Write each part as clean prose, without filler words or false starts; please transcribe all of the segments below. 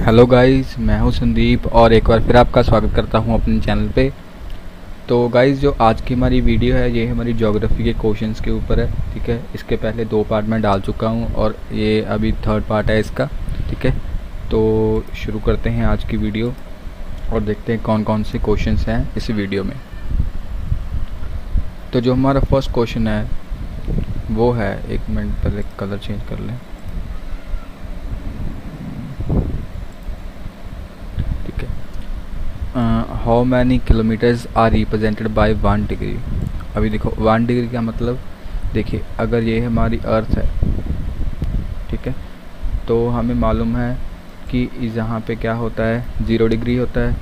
Hello guys, मैं हूं संदीप और एक बार फिर आपका स्वागत करता हूं अपने चैनल पे। तो गाइस, जो आज की हमारी वीडियो है ये हमारी ज्योग्राफी के क्वेश्चंस के ऊपर है। ठीक है, इसके पहले 2 पार्ट मैं डाल चुका हूं और ये अभी 3rd पार्ट है इसका। ठीक है, तो शुरू करते हैं आज की वीडियो और देखते हैं कौन कौन से क्वेश्चंस हैं इस वीडियो में। तो जो हमारा फर्स्ट क्वेश्चन है वो है, 1 मिनट पहले कलर चेंज कर लें। How many kilometres are represented by 1 degree. अभी देखो 1 डिग्री का मतलब, देखिए अगर ये हमारी अर्थ है, ठीक है, तो हमें मालूम है कि यहाँ पे क्या होता है, 0 डिग्री होता है।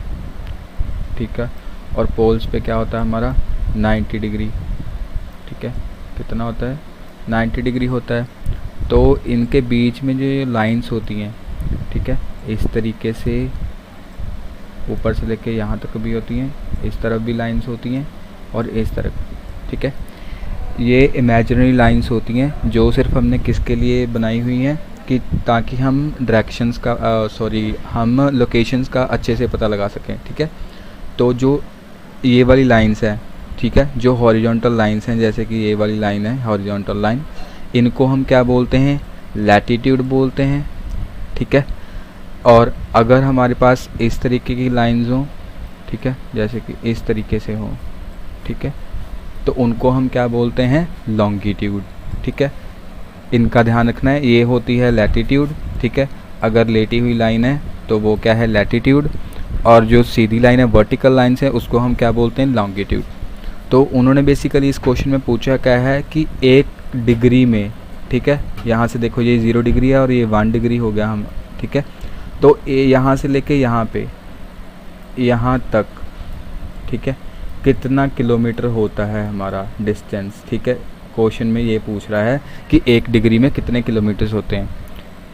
ठीक है, और पोल्स पे क्या होता है हमारा 90 डिग्री। ठीक है, कितना होता है 90 डिग्री होता है। तो इनके बीच में जो लाइंस होती हैं, ठीक है, इस तरीके से ऊपर से लेके यहाँ तक भी होती हैं, इस तरफ भी लाइंस होती हैं और इस तरफ। ठीक है, ये इमेजिनरी लाइंस होती हैं जो सिर्फ हमने किसके लिए बनाई हुई हैं कि ताकि हम डायरेक्शंस का हम लोकेशंस का अच्छे से पता लगा सकें। ठीक है, तो जो ये वाली लाइंस है, ठीक है, जो हॉरिजॉन्टल लाइंस हैं, जैसे कि ये वाली लाइन है हॉरिजॉन्टल लाइन, इनको हम क्या बोलते हैं, लैटिट्यूड बोलते हैं। ठीक है, और अगर हमारे पास इस तरीके की लाइंस हों, ठीक है, जैसे कि इस तरीके से हो, ठीक है, तो उनको हम क्या बोलते हैं, लॉन्गिट्यूड। ठीक है, इनका ध्यान रखना है, ये होती है लैटिट्यूड। ठीक है, अगर लेटी हुई लाइन है तो वो क्या है, लैटिट्यूड, और जो सीधी लाइन है वर्टिकल लाइन्स है उसको हम क्या बोलते हैं, लॉन्गिट्यूड। तो उन्होंने बेसिकली इस क्वेश्चन में पूछा क्या है कि 1 डिग्री में, ठीक है, यहाँ से देखो ये 0 डिग्री है और ये 1 डिग्री हो गया हम। ठीक है, तो यहाँ से लेके यहाँ पे यहाँ तक, ठीक है, कितना किलोमीटर होता है हमारा डिस्टेंस। ठीक है, क्वेश्चन में ये पूछ रहा है कि 1 डिग्री में कितने किलोमीटर्स होते हैं,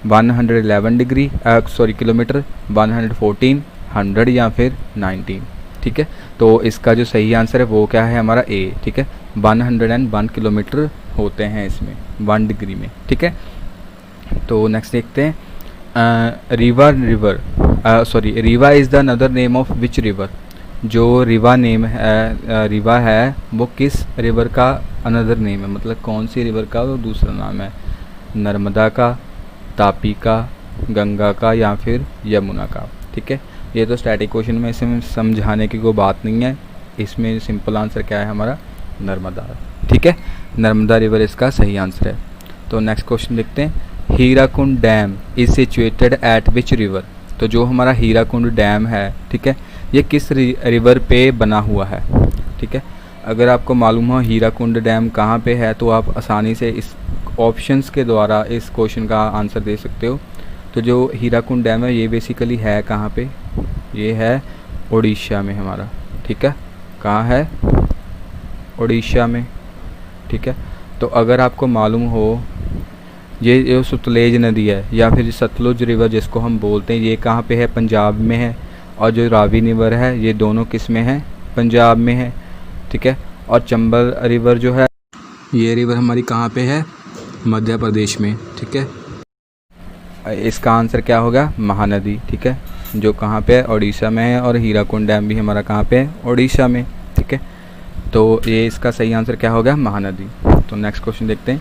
111 डिग्री किलोमीटर, 114, 100 या फिर 19। ठीक है, तो इसका जो सही आंसर है वो क्या है, हमारा ए। ठीक है, 101 किलोमीटर होते हैं इसमें 1 डिग्री में। ठीक है, तो नेक्स्ट देखते हैं, Rewa is the another name of which river. जो रीवा नेम है, रीवा है, वो किस रिवर का अनदर नेम है, मतलब कौन सी रिवर का वो दूसरा नाम है, नर्मदा का, तापी का, गंगा का या फिर यमुना का। ठीक है, ये तो स्टैटिक क्वेश्चन में इसमें समझाने की कोई बात नहीं है, इसमें सिंपल आंसर क्या है हमारा, नर्मदा। ठीक है, नर्मदा रिवर इसका सही आंसर है। तो नेक्स्ट क्वेश्चन देखते हैं, Hirakud dam is situated at which river. तो जो हमारा हीराकुंड डैम है, ठीक है, ये किस रिवर पे बना हुआ है। ठीक है, अगर आपको मालूम हो हीराकुंड डैम कहाँ पे है तो आप आसानी से इस ऑप्शंस के द्वारा इस क्वेश्चन का आंसर दे सकते हो। तो जो हीराकुंड डैम है ये बेसिकली है कहाँ पे, ये है उड़ीसा में हमारा। ठीक है, कहाँ है, उड़ीसा में। ठीक है, तो अगर आपको मालूम हो ये जो सतलेज नदी है या फिर सतलुज रिवर जिसको हम बोलते हैं, ये कहाँ पे है, पंजाब में है, और जो रावी रिवर है ये दोनों किस में है, पंजाब में है। ठीक है, और चंबल रिवर जो है ये रिवर हमारी कहाँ पे है, मध्य प्रदेश में। ठीक है, इसका आंसर क्या होगा, महानदी। ठीक है, जो कहाँ पे है, उड़ीसा में है, और हीराकुंड डैम भी हमारा कहाँ पे है, उड़ीसा में। ठीक है, तो ये इसका सही आंसर क्या होगा, महानदी। तो नेक्स्ट क्वेश्चन देखते हैं,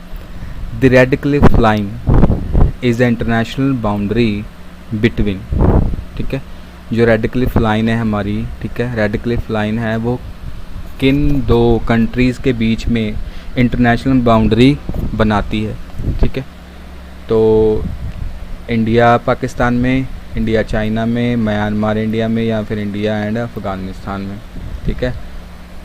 the red Cliff line is the international boundary between. ठीक है, जो रेड क्लिफ लाइन है हमारी, ठीक है, रेड क्लिफ लाइन है वो किन 2 कंट्रीज़ के बीच में इंटरनेशनल बाउंड्री बनाती है। ठीक है, तो इंडिया पाकिस्तान में, इंडिया चाइना में, म्यांमार इंडिया में, या फिर इंडिया एंड अफ़गानिस्तान में। ठीक है,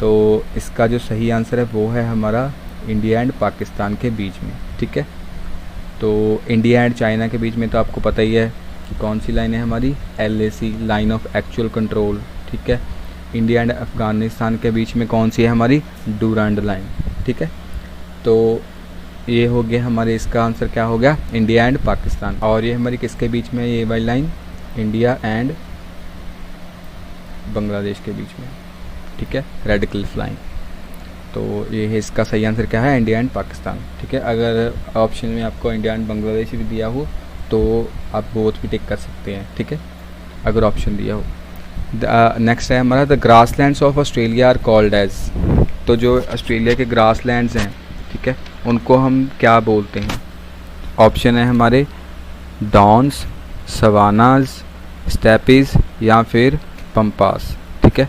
तो इसका जो सही आंसर है वो है हमारा इंडिया एंड पाकिस्तान के बीच में। ठीक है, तो इंडिया एंड चाइना के बीच में तो आपको पता ही है कौन सी लाइन है हमारी, LAC, line of actual control. ठीक है, इंडिया एंड अफ़गानिस्तान के बीच में कौन सी है हमारी, डूरांड लाइन। ठीक है, तो ये हो गया हमारे, इसका आंसर क्या हो गया, इंडिया एंड पाकिस्तान। और ये हमारी किसके बीच में है, ये वाली लाइन इंडिया एंड बांग्लादेश के बीच में। ठीक है, रेड क्लिफ लाइन। तो ये है, इसका सही आंसर क्या है, इंडिया एंड पाकिस्तान। ठीक है, अगर ऑप्शन में आपको इंडिया एंड बांग्लादेश भी दिया हो तो आप बोथ भी टिक कर सकते हैं। ठीक है। अगर ऑप्शन दिया हो। नेक्स्ट है हमारा the grasslands of Australia are called as. तो जो ऑस्ट्रेलिया के ग्रासलैंड्स हैं, ठीक है, उनको हम क्या बोलते हैं? ऑप्शन है हमारे डॉन्स, सवानाज, स्टेपीज या फिर पंपास, ठीक है।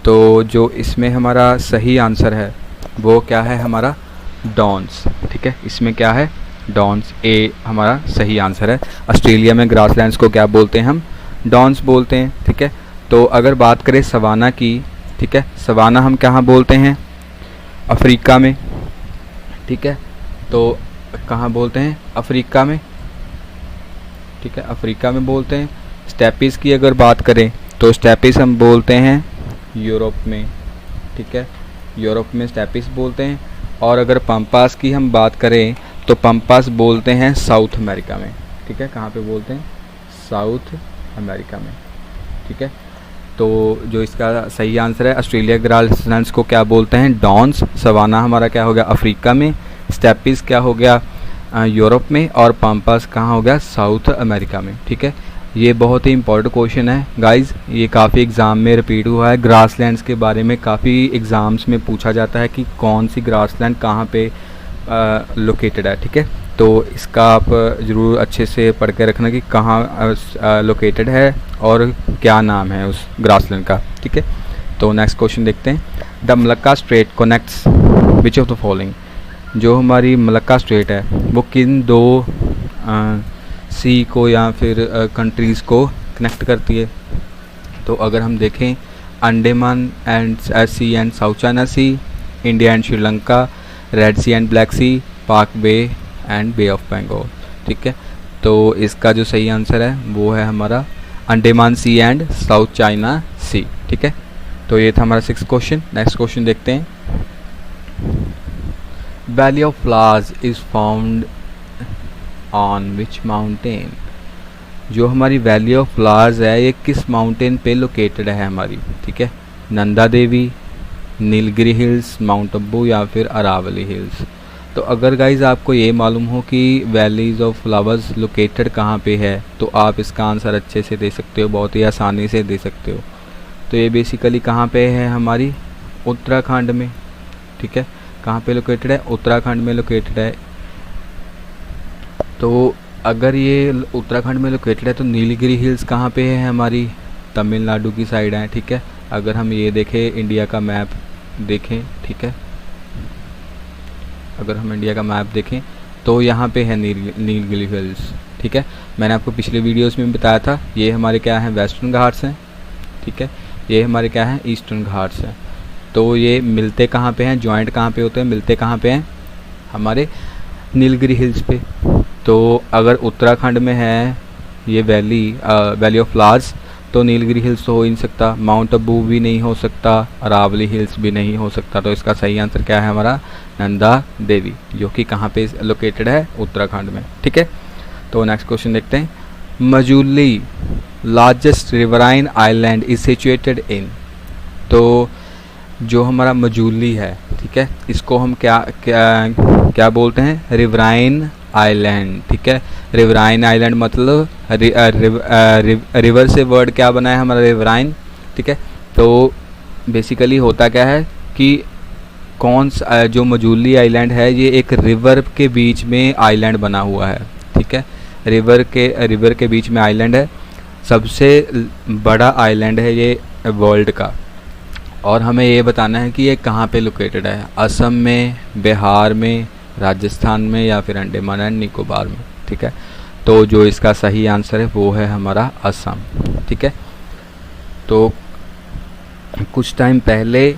तो जो इसमें हमारा सही आंसर है वो क्या है? हमारा डॉन्स, ठीक है। इसमें क्या है? डॉन्स, ए हमारा सही आंसर है। ऑस्ट्रेलिया में ग्रासलैंड्स को क्या बोलते हैं? हम डॉन्स बोलते हैं, ठीक है। तो अगर बात करें सवाना की, ठीक है, सवाना हम कहाँ बोलते हैं? अफ्रीका में, ठीक है। तो कहाँ बोलते हैं? अफ्रीका में, ठीक है, अफ्रीका में बोलते हैं। स्टेपीज़ की अगर बात करें तो स्टेपीज़ हम बोलते हैं यूरोप में, ठीक है, यूरोप में स्टेपीज़ बोलते हैं। और अगर पंपास की हम बात करें तो पंपास बोलते हैं साउथ अमेरिका में, ठीक है। कहाँ पे बोलते हैं? साउथ अमेरिका में, ठीक है। तो जो इसका सही आंसर है, ऑस्ट्रेलिया ग्रासलैंड्स को क्या बोलते हैं? डॉन्स। सवाना हमारा क्या हो गया? अफ्रीका में। स्टेपीज़ क्या हो गया? यूरोप में। और पंपास कहाँ हो गया? साउथ अमेरिका में, ठीक है। ये बहुत ही इंपॉर्टेंट क्वेश्चन है गाइस, ये काफ़ी एग्ज़ाम में रिपीट हुआ है। ग्रासलैंड्स के बारे में काफ़ी एग्ज़ाम्स में पूछा जाता है कि कौन सी ग्रासलैंड कहाँ पे लोकेटेड है, ठीक है। तो इसका आप ज़रूर अच्छे से पढ़ के रखना कि कहाँ लोकेटेड है और क्या नाम है उस ग्रासलैंड का, ठीक है। तो नेक्स्ट क्वेश्चन देखते हैं। The Malacca strait connects which of the following. जो हमारी मलक्का स्ट्रेट है वो किन दो सी को या फिर कंट्रीज़ को कनेक्ट करती है? तो अगर हम देखें, Andaman and Sea and South China Sea, India and Sri Lanka, Red Sea and Black Sea, Palk Bay and Bay of Bengal, ठीक है। तो इसका जो सही आंसर है वो है हमारा अंडमान सी एंड साउथ चाइना सी, ठीक है। तो ये था हमारा 6th क्वेश्चन। नेक्स्ट क्वेश्चन देखते हैं। Valley of flowers is found on which mountain. जो हमारी वैली ऑफ फ्लावर्स है ये किस माउंटेन पे लोकेटेड है हमारी, ठीक है। नंदा देवी, नीलगिरी हिल्स, माउंट अब्बू या फिर अरावली हिल्स। तो अगर गाइज़ आपको ये मालूम हो कि वैलीज ऑफ फ्लावर्स लोकेटेड कहाँ पे है तो आप इसका आंसर अच्छे से दे सकते हो, बहुत ही आसानी से दे सकते हो। तो ये बेसिकली कहाँ पे है? हमारी उत्तराखंड में, ठीक है। कहाँ पे लोकेटेड है? उत्तराखंड में लोकेटेड है। तो अगर ये उत्तराखंड में लोकेटेड है तो नीलगिरी हिल्स कहाँ पे है? हमारी तमिलनाडु की साइड है, ठीक है। अगर हम ये देखें, इंडिया का मैप देखें, ठीक है, अगर हम इंडिया का मैप देखें तो यहाँ पे है नीलगिरी हिल्स, ठीक है। मैंने आपको पिछले वीडियोस में बताया था, ये हमारे क्या हैं? वेस्टर्न घाट्स हैं, ठीक है। ये हमारे क्या हैं? ईस्टर्न घाट्स हैं। तो ये मिलते कहाँ पे हैं? जॉइंट कहाँ पे होते हैं? मिलते कहाँ पे हैं? हमारे नीलगिरी हिल्स पे। तो अगर उत्तराखंड में है ये वैली ऑफ फ्लावर्स तो नीलगिरी हिल्स तो हो ही नहीं सकता, माउंट अबू भी नहीं हो सकता, अरावली हिल्स भी नहीं हो सकता। तो इसका सही आंसर क्या है? हमारा नंदा देवी, जो कि कहाँ पे लोकेटेड है? उत्तराखंड में, ठीक है। तो नेक्स्ट क्वेश्चन देखते हैं। Majuli largest riverine island is situated in. तो जो हमारा मजूली है, ठीक है, इसको हम क्या बोलते हैं? रिवराइन आइलैंड, ठीक है। रिवराइन आइलैंड मतलब रिवर से वर्ड क्या बना है? हमारा रिवराइन, ठीक है। तो बेसिकली होता क्या है कि कौन सा जो मजूली आइलैंड है ये एक रिवर के बीच में आइलैंड बना हुआ है, ठीक है। रिवर के बीच में आइलैंड है, सबसे बड़ा आइलैंड है ये वर्ल्ड का। और हमें ये बताना है कि ये कहाँ पे लोकेटेड है? असम में, बिहार में, राजस्थान में या फिर अंडमान एंड निकोबार में, ठीक है। तो जो इसका सही आंसर है वो है हमारा असम, ठीक है। तो कुछ टाइम पहले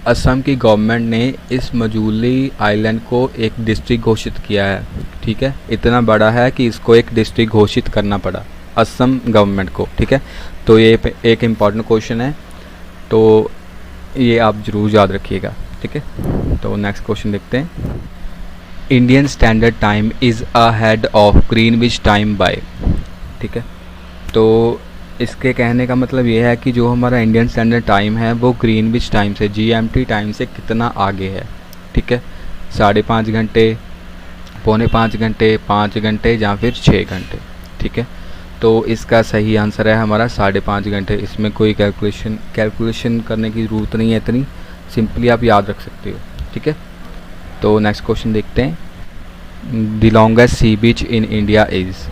असम की गवर्नमेंट ने इस मजूली आइलैंड को एक डिस्ट्रिक्ट घोषित किया है, ठीक है। इतना बड़ा है कि इसको एक डिस्ट्रिक्ट घोषित करना पड़ा असम गवर्नमेंट को, ठीक है। तो ये एक इम्पॉर्टेंट क्वेश्चन है, तो ये आप ज़रूर याद रखिएगा, ठीक है। तो नेक्स्ट क्वेश्चन देखते हैं। Indian standard time is ahead of Greenwich time by, ठीक है। तो इसके कहने का मतलब ये है कि जो हमारा इंडियन स्टैंडर्ड टाइम है वो ग्रीनविच टाइम से, GMT टाइम से कितना आगे है, ठीक है। 5.5 घंटे, 4.25 घंटे, 5 घंटे या फिर 6 घंटे, ठीक है। तो इसका सही आंसर है हमारा 5.5 घंटे। इसमें कोई कैलकुलेशन करने की ज़रूरत नहीं है इतनी, सिंपली आप याद रख सकते हो। ठीक है, तो नेक्स्ट क्वेश्चन देखते हैं। The longest sea beach in India is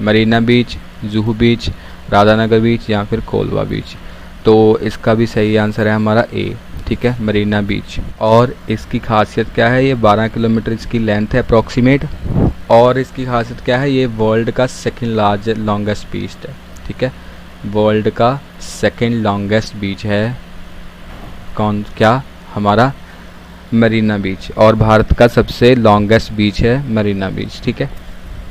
Marina beach, Juhu beach, Radhanagar beach या फिर कोलवा बीच। तो इसका भी सही आंसर है हमारा ए। ठीक है, मरीना बीच। और इसकी खासियत क्या है, ये 12 किलोमीटर इसकी लेंथ है अप्रॉक्सीमेट। और इसकी खासियत क्या है, ये वर्ल्ड का सेकंड लॉन्गेस्ट बीच है। ठीक है, वर्ल्ड का सेकंड लॉन्गेस्ट बीच है क्या हमारा मरीना बीच, और भारत का सबसे लॉन्गेस्ट बीच है मरीना बीच। ठीक है,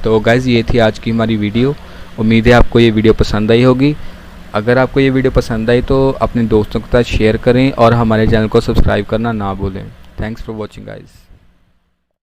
तो गाइज़ ये थी आज की हमारी वीडियो। उम्मीद है आपको ये वीडियो पसंद आई होगी। अगर आपको ये वीडियो पसंद आई तो अपने दोस्तों के साथ शेयर करें और हमारे चैनल को सब्सक्राइब करना ना भूलें। Thanks for watching guys.